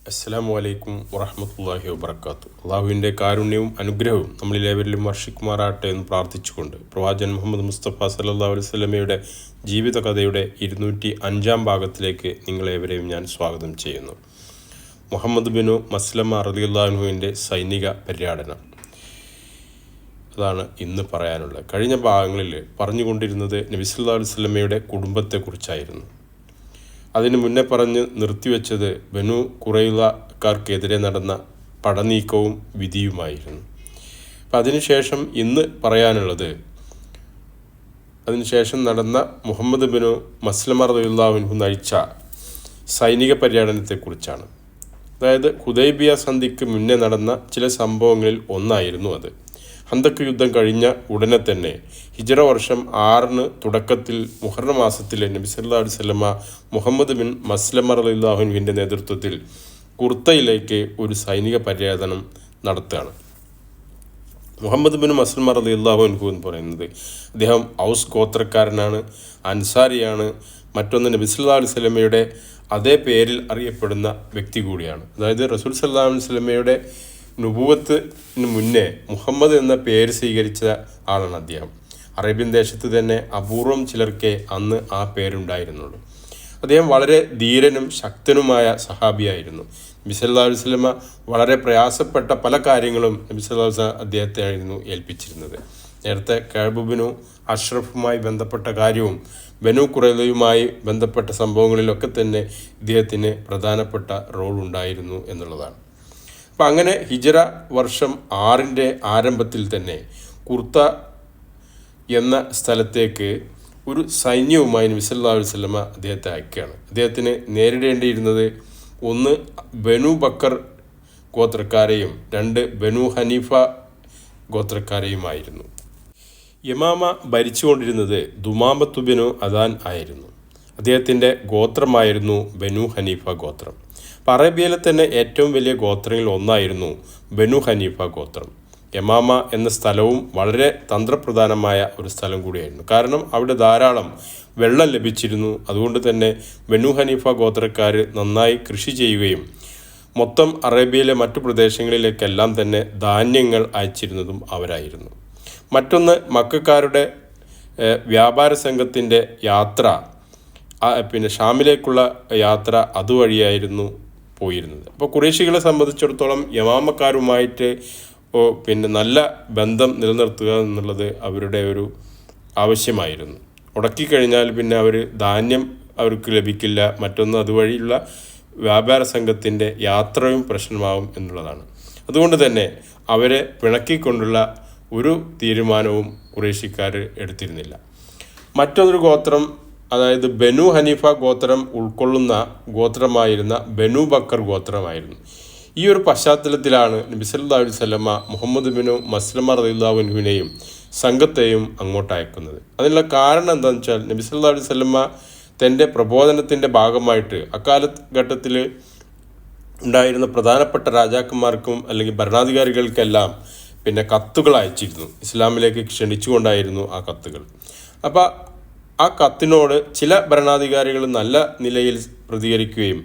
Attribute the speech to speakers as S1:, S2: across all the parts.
S1: അസ്സലാമു അലൈക്കും വറഹ്മത്തുള്ളാഹി വബറകാതുഹു. അള്ളാഹുവിൻ്റെ കാരുണ്യവും അനുഗ്രഹവും നമ്മളിലേവരിലും വർഷിക്കുമാറാട്ടെ എന്ന് പ്രാർത്ഥിച്ചുകൊണ്ട് പ്രവാചകൻ മുഹമ്മദ് മുസ്തഫ സല്ലല്ലാഹു അലൈഹി വസല്ലമയുടെ ജീവിതകഥയുടെ 205 ഭാഗത്തിലേക്ക് നിങ്ങളേവരെയും ഞാൻ സ്വാഗതം ചെയ്യുന്നു. മുഹമ്മദ് ബിനു മസ്ലമ റളിയല്ലാഹു അൻഹുവിൻ്റെ സൈനിക പര്യടനം അതാണ് ഇന്ന് പറയാനുള്ളത്. കഴിഞ്ഞ ഭാഗങ്ങളിൽ പറഞ്ഞുകൊണ്ടിരുന്നത് നബി സല്ലല്ലാഹു അലൈഹി വസല്ലമയുടെ കുടുംബത്തെക്കുറിച്ചായിരുന്നു. അതിന് മുന്നേ പറഞ്ഞ് നിർത്തിവെച്ചത് ബനു ഖുറൈളക്കാർക്കെതിരെ നടന്ന പടനീക്കവും വിധിയുമായിരുന്നു. അപ്പം അതിനുശേഷം ഇന്ന് പറയാനുള്ളത് അതിനുശേഷം നടന്ന മുഹമ്മദ് ബിനു മസ്ലമ റളിയല്ലാഹു അൻഹു നയിച്ച സൈനിക പര്യടനത്തെക്കുറിച്ചാണ്. അതായത് ഹുദൈബിയ സന്ധിക്ക് മുന്നേ നടന്ന ചില സംഭവങ്ങളിൽ ഒന്നായിരുന്നു അത്. ഹന്തക്ക് യുദ്ധം കഴിഞ്ഞ ഉടനെ തന്നെ ഹിജ്റ വർഷം 6 തുടക്കത്തിൽ മുഹറം മാസത്തിൽ നബി സല്ലല്ലാഹു അലൈഹി വസല്ലമ മുഹമ്മദ് ബിൻ മസ്ലമ റളിയല്ലാഹു അൻഹുവിൻ്റെ നേതൃത്വത്തിൽ കുർത്തയിലേക്ക് ഒരു സൈനിക പര്യടനം നടത്തുകയാണ്. മുഹമ്മദ് ബിൻ മസ്ലമ റളിയല്ലാഹു അൻഹു എന്ന് പറയുന്നത് അദ്ദേഹം ഔസ് ഗോത്രക്കാരനാണ്, അൻസാരിയാണ്. മറ്റൊന്ന് നബി സല്ലല്ലാഹു അലൈഹി വസല്ലമയുടെ അതേ പേരിൽ അറിയപ്പെടുന്ന വ്യക്തി കൂടിയാണ്. അതായത് റസൂൽ സല്ലല്ലാഹു അലൈഹി വസല്ലമയുടെ നുബുവത്തിന് മുന്നേ മുഹമ്മദ് എന്ന പേര് സ്വീകരിച്ച ആളാണ് അദ്ദേഹം. അറേബ്യൻ ദേശത്ത് തന്നെ അപൂർവം ചിലർക്കേ അന്ന് ആ പേരുണ്ടായിരുന്നുള്ളൂ. അദ്ദേഹം വളരെ ധീരനും ശക്തനുമായ സഹാബിയായിരുന്നു. നബി സല്ലല്ലാഹു അലൈഹി വസല്ലമ വളരെ പ്രയാസപ്പെട്ട പല കാര്യങ്ങളും നബി സല്ലല്ലാഹു അലൈഹി വസല്ലമ അദ്ദേഹത്തെ ആയിരുന്നു ഏൽപ്പിച്ചിരുന്നത്. നേരത്തെ കഅബ് ബിനു അഷ്റഫുമായി ബന്ധപ്പെട്ട കാര്യവും ബനു ഖുറൈളയുമായി ബന്ധപ്പെട്ട സംഭവങ്ങളിലൊക്കെ തന്നെ ഇദ്ദേഹത്തിന് പ്രധാനപ്പെട്ട റോൾ ഉണ്ടായിരുന്നു എന്നുള്ളതാണ്. അപ്പം അങ്ങനെ ഹിജ്റ വർഷം 6 ആരംഭത്തിൽ തന്നെ കുർത്ത എന്ന സ്ഥലത്തേക്ക് ഒരു സൈന്യവുമായി നബി സല്ലല്ലാഹു അലൈഹി വസല്ലമ അദ്ദേഹത്തെ അയക്കുകയാണ്. അദ്ദേഹത്തിന് നേരിടേണ്ടിയിരുന്നത് 1 ബനു ബക്കർ ഗോത്രക്കാരെയും 2 ബനു ഹനീഫ ഗോത്രക്കാരെയുമായിരുന്നു. യമാമ ഭരിച്ചുകൊണ്ടിരുന്നത് ദുമാമത്തു ബിനു അദാൻ ആയിരുന്നു. അദ്ദേഹത്തിൻ്റെ ഗോത്രമായിരുന്നു ബനു ഹനീഫ ഗോത്രം. അപ്പം അറേബ്യയിലെ തന്നെ ഏറ്റവും വലിയ ഗോത്രങ്ങളിൽ ഒന്നായിരുന്നു ബനു ഹനീഫ ഗോത്രം. യമാമ എന്ന സ്ഥലവും വളരെ തന്ത്രപ്രധാനമായ ഒരു സ്ഥലം കൂടിയായിരുന്നു. കാരണം അവിടെ ധാരാളം വെള്ളം ലഭിച്ചിരുന്നു. അതുകൊണ്ട് തന്നെ ബനു ഹനീഫ ഗോത്രക്കാർ നന്നായി കൃഷി ചെയ്യുകയും മൊത്തം അറേബ്യയിലെ മറ്റു പ്രദേശങ്ങളിലേക്കെല്ലാം തന്നെ ധാന്യങ്ങൾ അയച്ചിരുന്നതും അവരായിരുന്നു. മറ്റൊന്ന് മക്കക്കാരുടെ വ്യാപാര സംഘത്തിൻ്റെ യാത്ര, ഷാമിലേക്കുള്ള യാത്ര അതുവഴിയായിരുന്നു പോയിരുന്നത്. അപ്പോൾ ഖുറൈശികളെ സംബന്ധിച്ചിടത്തോളം യമാമക്കാരുമായിട്ട് നല്ല ബന്ധം നിലനിർത്തുക എന്നുള്ളത് അവരുടെ ഒരു ആവശ്യമായിരുന്നു. മുടക്കിക്കഴിഞ്ഞാൽ പിന്നെ അവർ ധാന്യം അവർക്ക് ലഭിക്കില്ല. മറ്റൊന്ന് അതുവഴിയുള്ള വ്യാപാര സംഘത്തിൻ്റെ യാത്രയും പ്രശ്നമാവും എന്നുള്ളതാണ്. അതുകൊണ്ട് തന്നെ അവരെ പിണക്കിക്കൊണ്ടുള്ള ഒരു തീരുമാനവും ഖുറൈശിക്കാർ എടുത്തിരുന്നില്ല. മറ്റൊരു ഗോത്രം, അതായത് ബനു ഹനീഫ ഗോത്രം ഉൾക്കൊള്ളുന്ന ഗോത്രമായിരുന്ന ബനു ബക്കർ ഗോത്രമായിരുന്നു. ഈ ഒരു പശ്ചാത്തലത്തിലാണ് നബി സല്ലല്ലാഹു അലൈഹി വസല്ലമ മുഹമ്മദ് ബിനു മസ്ലമ റളിയല്ലാഹു അൻഹുവിനെയും സംഘത്തെയും അങ്ങോട്ട് അയക്കുന്നത്. അതിനുള്ള കാരണം എന്താണെന്ന് വെച്ചാൽ നബി സല്ലല്ലാഹു അലൈഹി വസല്ലമ തൻ്റെ പ്രബോധനത്തിൻ്റെ ഭാഗമായിട്ട് അക്കാലഘട്ടത്തിൽ ഉണ്ടായിരുന്ന പ്രധാനപ്പെട്ട രാജാക്കന്മാർക്കും അല്ലെങ്കിൽ ഭരണാധികാരികൾക്കെല്ലാം കത്തുകൾ അയച്ചിരുന്നു. ഇസ്ലാമിലേക്ക് ക്ഷണിച്ചുകൊണ്ടായിരുന്നു ആ കത്തുകൾ. അപ്പോൾ ആ കത്തിനോട് ചില ഭരണാധികാരികൾ നല്ല നിലയിൽ പ്രതികരിക്കുകയും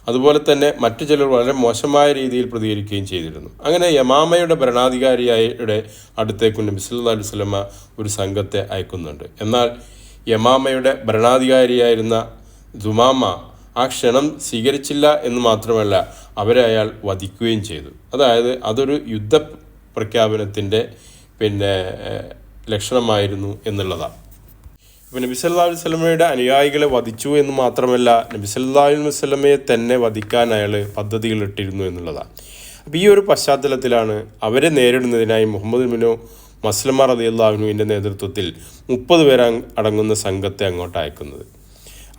S1: അതുപോലെ തന്നെ മറ്റു ചിലർ വളരെ മോശമായ രീതിയിൽ പ്രതികരിക്കുകയും ചെയ്തിരുന്നു. അങ്ങനെ യമാമയുടെ ഭരണാധികാരിയുടെ അടുത്തേക്ക് നബി സല്ലല്ലാഹു അലൈഹി വസല്ലമ ഒരു സംഘത്തെ അയക്കുന്നുണ്ട്. എന്നാൽ യമാമയുടെ ഭരണാധികാരിയായിരുന്ന ദുമാമ ആ ക്ഷണം സ്വീകരിച്ചില്ല എന്ന് മാത്രമല്ല, അവരെ അയാൾ വധിക്കുകയും ചെയ്തു. അതായത് അതൊരു യുദ്ധ പ്രഖ്യാപനത്തിൻ്റെ ലക്ഷണമായിരുന്നു എന്നുള്ളതാണ്. ഇപ്പോൾ നബി സല്ലല്ലാഹു അലൈഹി വസല്ലമയുടെ അനുയായികളെ വധിച്ചു എന്ന് മാത്രമല്ല, നബി സല്ലല്ലാഹു അലൈഹി വസല്ലമയെ തന്നെ വധിക്കാൻ അയാൾ പദ്ധതികൾ ഇട്ടിരുന്നു എന്നുള്ളതാണ്. അപ്പോൾ ഈ ഒരു പശ്ചാത്തലത്തിലാണ് അവരെ നേരിടുന്നതിനായി മുഹമ്മദ് ബിനു മസ്ലമ റളിയല്ലാഹു അൻഹുവിൻ്റെ നേതൃത്വത്തിൽ 30 പേർ അടങ്ങുന്ന സംഘത്തെ അങ്ങോട്ട് അയക്കുന്നത്.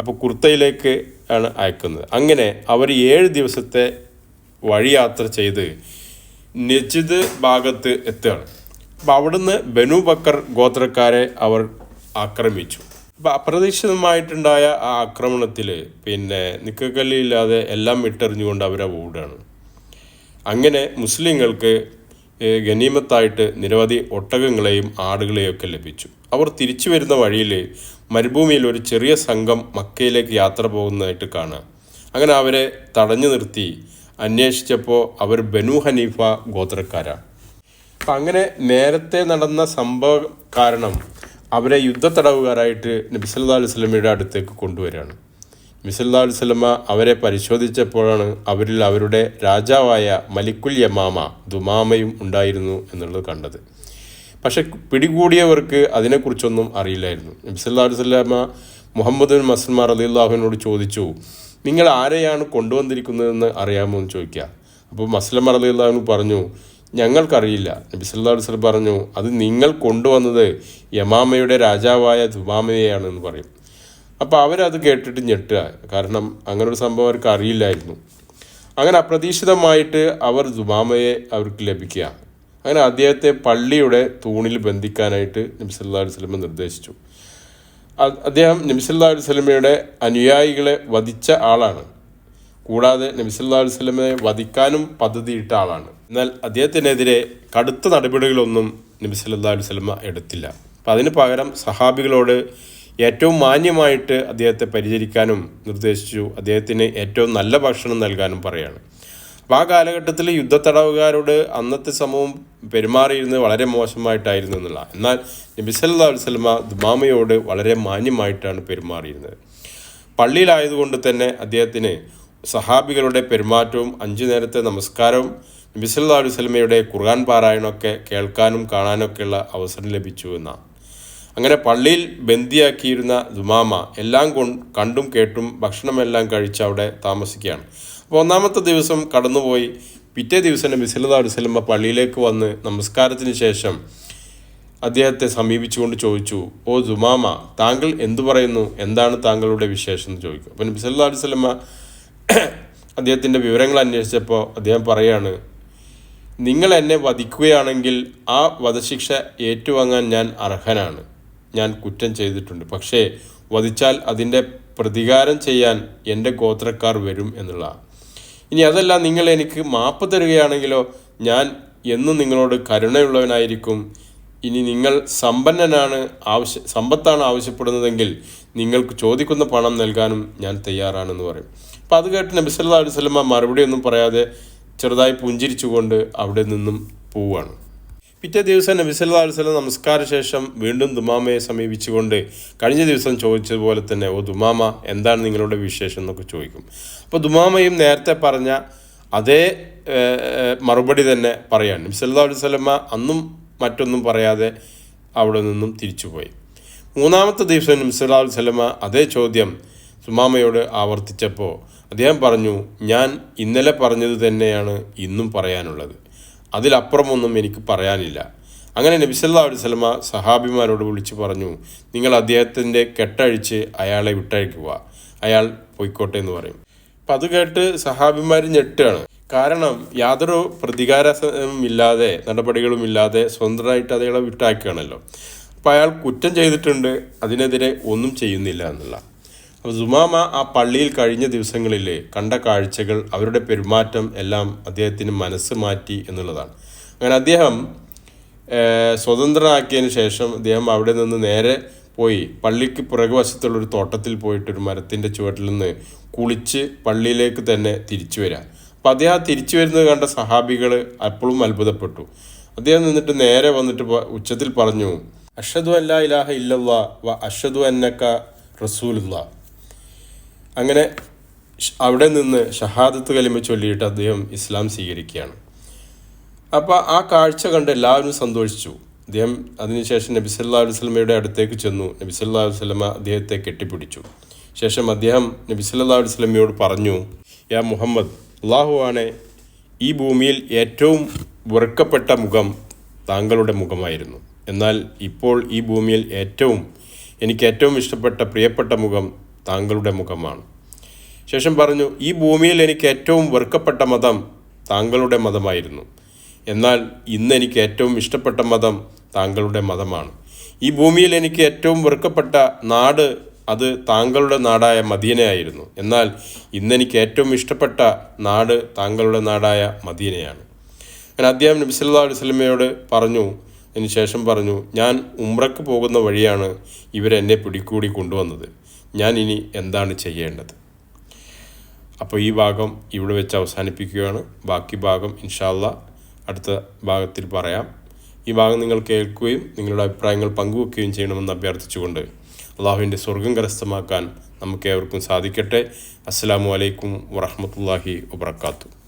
S1: അപ്പോൾ കുർത്തയിലേക്ക് ആണ് അയക്കുന്നത്. അങ്ങനെ അവർ 7 ദിവസത്തെ വഴിയാത്ര ചെയ്ത് നജ്ദ് ഭാഗത്ത് എത്തുകയാണ്. അപ്പോൾ അവിടുന്ന് ബനു ബക്കർ ഗോത്രക്കാരെ അവർ ആക്രമിച്ചു. അപ്പോൾ അപ്രതീക്ഷിതമായിട്ടുണ്ടായ ആ ആക്രമണത്തിൽ നിക്കക്കല്ലില്ലാതെ എല്ലാം ഇട്ടെറിഞ്ഞുകൊണ്ട് അവരെ ഓടുകയാണ്. അങ്ങനെ മുസ്ലിങ്ങൾക്ക് ഗനീമത്തായിട്ട് നിരവധി ഒട്ടകങ്ങളെയും ആടുകളെയും ഒക്കെ ലഭിച്ചു. അവർ തിരിച്ചു വരുന്ന വഴിയിൽ മരുഭൂമിയിൽ ഒരു ചെറിയ സംഘം മക്കയിലേക്ക് യാത്ര പോകുന്നതായിട്ട് കാണാം. അങ്ങനെ അവരെ തടഞ്ഞു നിർത്തി അന്വേഷിച്ചപ്പോൾ അവർ ബനു ഹനീഫ ഗോത്രക്കാരാണ്. അപ്പം അങ്ങനെ നേരത്തെ നടന്ന സംഭവ കാരണം അവരെ യുദ്ധത്തടവുകാരായിട്ട് നബി സല്ലല്ലാഹു അലൈഹി വസല്ലമയുടെ അടുത്തേക്ക് കൊണ്ടുവരികയാണ്. നബി സല്ലല്ലാഹു അലൈഹി വസല്ലമ അവരെ പരിശോധിച്ചപ്പോഴാണ് അവരിൽ അവരുടെ രാജാവായ മലിക്കുൽ യമാമ ദുമാമയും ഉണ്ടായിരുന്നു എന്നുള്ളത് കണ്ടത്. പക്ഷെ പിടികൂടിയവർക്ക് അതിനെക്കുറിച്ചൊന്നും അറിയില്ലായിരുന്നു. നബി സല്ലല്ലാഹു അലൈഹി വസല്ലമ മുഹമ്മദ് ബിൻ മസ്ലമ റളിയല്ലാഹു അൻഹുവിനോട് ചോദിച്ചു, നിങ്ങൾ ആരെയാണ് കൊണ്ടുവന്നിരിക്കുന്നതെന്ന് അറിയാമോ എന്ന് ചോദിക്കുക. അപ്പോൾ മസ്ലമ റളിയല്ലാഹു അൻഹു പറഞ്ഞു, ഞങ്ങൾക്കറിയില്ല. നബി സല്ലല്ലാഹു അലൈഹി വസല്ലം പറഞ്ഞു, അത് നിങ്ങൾ കൊണ്ടുവന്നത് യമാമയുടെ രാജാവായ ദുമാമയെയാണെന്ന് പറയും. അപ്പോൾ അവരത് കേട്ടിട്ട് ഞെട്ടുക, കാരണം അങ്ങനൊരു സംഭവം അവർക്ക് അറിയില്ലായിരുന്നു. അങ്ങനെ അപ്രതീക്ഷിതമായിട്ട് അവർ ദുമാമയെ അവർക്ക് ലഭിക്കുക. അങ്ങനെ അദ്ദേഹത്തെ പള്ളിയുടെ തൂണിൽ ബന്ധിക്കാനായിട്ട് നബി സല്ലല്ലാഹു അലൈഹി വസല്ലം നിർദ്ദേശിച്ചു. അദ്ദേഹം നബി സല്ലല്ലാഹു അലൈഹി വസല്ലമയുടെ അനുയായികളെ വധിച്ച ആളാണ്. കൂടാതെ നബി സല്ലല്ലാഹു അലൈഹി വസല്ലമയെ വധിക്കാനും പദ്ധതിയിട്ട ആളാണ്. എന്നാൽ അദ്ദേഹത്തിനെതിരെ കടുത്ത നടപടികളൊന്നും നബി സല്ലല്ലാഹു അലൈഹി വസല്ലമ എടുത്തില്ല. അപ്പം അതിന് പകരം സഹാബികളോട് ഏറ്റവും മാന്യമായിട്ട് അദ്ദേഹത്തെ പരിചരിക്കാനും നിർദ്ദേശിച്ചു. അദ്ദേഹത്തിന് ഏറ്റവും നല്ല ഭക്ഷണം നൽകാനും പറയാണ്. അപ്പോൾ ആ കാലഘട്ടത്തിൽ യുദ്ധത്തടവുകാരോട് അന്നത്തെ സമൂഹം പെരുമാറിയിരുന്നത് വളരെ മോശമായിട്ടായിരുന്നു എന്നുള്ള. എന്നാൽ നബി സല്ലല്ലാഹു അലൈഹി വസല്ലമ ദുമാമയോട് വളരെ മാന്യമായിട്ടാണ് പെരുമാറിയിരുന്നത്. പള്ളിയിലായതുകൊണ്ട് തന്നെ അദ്ദേഹത്തിന് സഹാബികളുടെ പെരുമാറ്റവും 5 നേരത്തെ നമസ്കാരവും നബി സല്ലല്ലാഹു അലൈഹി വസല്ലമയുടെ ഖുർആൻ പാരായണമൊക്കെ കേൾക്കാനും കാണാനൊക്കെയുള്ള അവസരം ലഭിച്ചു എന്നാണ്. അങ്ങനെ പള്ളിയിൽ ബന്ദിയാക്കിയിരുന്ന ദുമാമ എല്ലാം കണ്ടും കേട്ടും ഭക്ഷണമെല്ലാം കഴിച്ച് അവിടെ താമസിക്കുകയാണ്. അപ്പോൾ 1-ാമത്തെ ദിവസം കടന്നുപോയി. പിറ്റേ ദിവസം നബി സല്ലല്ലാഹു അലൈഹി വസല്ലമ പള്ളിയിലേക്ക് വന്ന് നമസ്കാരത്തിന് ശേഷം അദ്ദേഹത്തെ സമീപിച്ചുകൊണ്ട് ചോദിച്ചു, ഓ ദുമാമ, താങ്കൾ എന്തു പറയുന്നു? എന്താണ് താങ്കളുടെ വിശേഷം എന്ന് ചോദിക്കും. അപ്പോൾ നബി സല്ലല്ലാഹു അലൈഹി വസല്ലമ അദ്ദേഹത്തിൻ്റെ വിവരങ്ങൾ അന്വേഷിച്ചപ്പോൾ അദ്ദേഹം പറയാണ്, നിങ്ങൾ എന്നെ വധിക്കുകയാണെങ്കിൽ ആ വധശിക്ഷ ഏറ്റുവാങ്ങാൻ ഞാൻ അർഹനാണ്. ഞാൻ കുറ്റം ചെയ്തിട്ടുണ്ട്. പക്ഷേ വധിച്ചാൽ അതിൻ്റെ പ്രതികാരം ചെയ്യാൻ എൻ്റെ ഗോത്രക്കാർ വരും എന്നുള്ളതാണ്. ഇനി അതല്ല, നിങ്ങൾ എനിക്ക് മാപ്പ് തരികയാണെങ്കിലോ ഞാൻ എന്നും നിങ്ങളോട് കരുണയുള്ളവനായിരിക്കും. ഇനി നിങ്ങൾ സമ്പത്താണ് ആവശ്യപ്പെടുന്നതെങ്കിൽ നിങ്ങൾക്ക് ചോദിക്കുന്ന പണം നൽകാനും ഞാൻ തയ്യാറാണെന്ന് പറയും. അപ്പം അത് കേട്ട് നബി സല്ലല്ലാഹു അലൈഹി വസല്ലമ മറുപടി ഒന്നും പറയാതെ ചെറുതായി പുഞ്ചിരിച്ചുകൊണ്ട് അവിടെ നിന്നും പോവുകയാണ്. പിറ്റേ ദിവസം നബി സല്ലല്ലാഹു അലൈഹി വസല്ലം നമസ്കാര ശേഷം വീണ്ടും ദുമാമയെ സമീപിച്ചുകൊണ്ട് കഴിഞ്ഞ ദിവസം ചോദിച്ചതുപോലെ തന്നെ, ഓ ദുമാമ, എന്താണ് നിങ്ങളുടെ വിശേഷം എന്നൊക്കെ ചോദിക്കും. അപ്പോൾ ദുമാമയും നേരത്തെ പറഞ്ഞ അതേ മറുപടി തന്നെ പറയാണ്. നബി സല്ലല്ലാഹു അലൈഹി വസല്ലമ അന്നും മറ്റൊന്നും പറയാതെ അവിടെ നിന്നും തിരിച്ചുപോയി. 3-ാമത്തെ ദിവസം നബി സല്ലല്ലാഹു അലൈഹി വസല്ലമ അതേ ചോദ്യം ദുമാമയോട് ആവർത്തിച്ചപ്പോൾ അദ്ദേഹം പറഞ്ഞു, ഞാൻ ഇന്നലെ പറഞ്ഞത് തന്നെയാണ് ഇന്നും പറയാനുള്ളത്. അതിലപ്പുറമൊന്നും എനിക്ക് പറയാനില്ല. അങ്ങനെ നബി സല്ലല്ലാഹു അലൈഹി വസല്ലമ സഹാബിമാരോട് വിളിച്ചു പറഞ്ഞു, നിങ്ങൾ അദ്ദേഹത്തിൻ്റെ കെട്ടഴിച്ച് അയാളെ വിട്ടഴിക്കുക, അയാൾ പോയിക്കോട്ടെ എന്ന് പറയും. അപ്പം അത് കേട്ട് സഹാബിമാർ ഞെട്ടുകയാണ്. കാരണം യാതൊരു പ്രതികാരമില്ലാതെ നടപടികളുമില്ലാതെ സ്വന്തമായിട്ട് അയാളെ വിട്ടയക്കുകയാണല്ലോ. അപ്പോൾ അയാൾ കുറ്റം ചെയ്തിട്ടുണ്ട്, അതിനെതിരെ ഒന്നും ചെയ്യുന്നില്ല എന്നുള്ള. അപ്പോൾ ദുമാമ ആ പള്ളിയിൽ കഴിഞ്ഞ ദിവസങ്ങളിൽ കണ്ട കാഴ്ചകൾ, അവരുടെ പെരുമാറ്റം എല്ലാം അദ്ദേഹത്തിന് മനസ്സ് മാറ്റി എന്നുള്ളതാണ്. അങ്ങനെ അദ്ദേഹം സ്വതന്ത്രനാക്കിയതിന് ശേഷം അദ്ദേഹം അവിടെ നിന്ന് നേരെ പോയി പള്ളിക്ക് പുറകുവശത്തുള്ളൊരു തോട്ടത്തിൽ പോയിട്ടൊരു മരത്തിൻ്റെ ചുവട്ടിൽ നിന്ന് കുളിച്ച് പള്ളിയിലേക്ക് തന്നെ തിരിച്ചു വരിക. അപ്പോൾ അദ്ദേഹം തിരിച്ചു വരുന്നത് കണ്ട സഹാബികൾ അപ്പോഴും അത്ഭുതപ്പെട്ടു. അദ്ദേഹം നിന്നിട്ട് നേരെ വന്നിട്ട് ഉച്ചത്തിൽ പറഞ്ഞു, അഷ്ഹദു അല്ലാ ഇലാഹ ഇല്ലല്ലാഹ് വ അഷ്ഹദു അന്നക റസൂലുള്ളാഹ്. അങ്ങനെ അവിടെ നിന്ന് ഷഹാദത്ത് കലിമ ചൊല്ലിയിട്ട് അദ്ദേഹം ഇസ്ലാം സ്വീകരിക്കുകയാണ്. അപ്പോൾ ആ കാഴ്ച കണ്ട് എല്ലാവരും സന്തോഷിച്ചു. അദ്ദേഹം അതിനുശേഷം നബി സല്ലല്ലാഹു അലൈഹി വസല്ലമയുടെ അടുത്തേക്ക് ചെന്നു. നബി സല്ലല്ലാഹു അലൈഹി വസല്ലമ അദ്ദേഹത്തെ കെട്ടിപ്പിടിച്ചു. ശേഷം അദ്ദേഹം നബി സല്ലല്ലാഹു അലൈഹി വസല്ലമയോട് പറഞ്ഞു, യാ മുഹമ്മദ്, അല്ലാഹു ആണ്, ഈ ഭൂമിയിൽ ഏറ്റവും വെറുക്കപ്പെട്ട മുഖം താങ്കളുടെ മുഖമായിരുന്നു. എന്നാൽ ഇപ്പോൾ ഈ ഭൂമിയിൽ എനിക്ക് ഏറ്റവും ഇഷ്ടപ്പെട്ട പ്രിയപ്പെട്ട മുഖം താങ്കളുടെ മുഖമാണ്. ശേഷം പറഞ്ഞു, ഈ ഭൂമിയിൽ എനിക്ക് ഏറ്റവും വെറുക്കപ്പെട്ട മതം താങ്കളുടെ മതമായിരുന്നു. എന്നാൽ ഇന്ന് എനിക്ക് ഏറ്റവും ഇഷ്ടപ്പെട്ട മതം താങ്കളുടെ മതമാണ്. ഈ ഭൂമിയിൽ എനിക്ക് ഏറ്റവും വെറുക്കപ്പെട്ട നാട് അത് താങ്കളുടെ നാടായ മദീനയായിരുന്നു. എന്നാൽ ഇന്നെനിക്ക് ഏറ്റവും ഇഷ്ടപ്പെട്ട നാട് താങ്കളുടെ നാടായ മദീനയാണ്. അങ്ങനെ അദ്ദേഹം നബി സല്ലല്ലാഹു അലൈഹി വസല്ലമയോട് പറഞ്ഞു. അതിനുശേഷം പറഞ്ഞു, ഞാൻ ഉംറയ്ക്ക് പോകുന്ന വഴിയാണ് ഇവരെന്നെ പിടികൂടി കൊണ്ടുവന്നത്. ഞാൻ ഇനി എന്താണ് ചെയ്യേണ്ടത്? അപ്പോൾ ഈ ഭാഗം ഇവിടെ വെച്ച് അവസാനിപ്പിക്കുകയാണ്. ബാക്കി ഭാഗം ഇൻഷാ അല്ലാഹ് അടുത്ത ഭാഗത്തിൽ പറയാം. ഈ ഭാഗം നിങ്ങൾ കേൾക്കുകയും നിങ്ങളുടെ അഭിപ്രായങ്ങൾ പങ്കുവെക്കുകയും ചെയ്യണമെന്ന് അഭ്യർത്ഥിച്ചുകൊണ്ട് അള്ളാഹുവിൻ്റെ സ്വർഗം കരസ്ഥമാക്കാൻ നമുക്ക് ഏവർക്കും സാധിക്കട്ടെ. അസ്സലാമു അലൈക്കും വറഹ്മത്തുള്ളാഹി വബറകാതുഹു.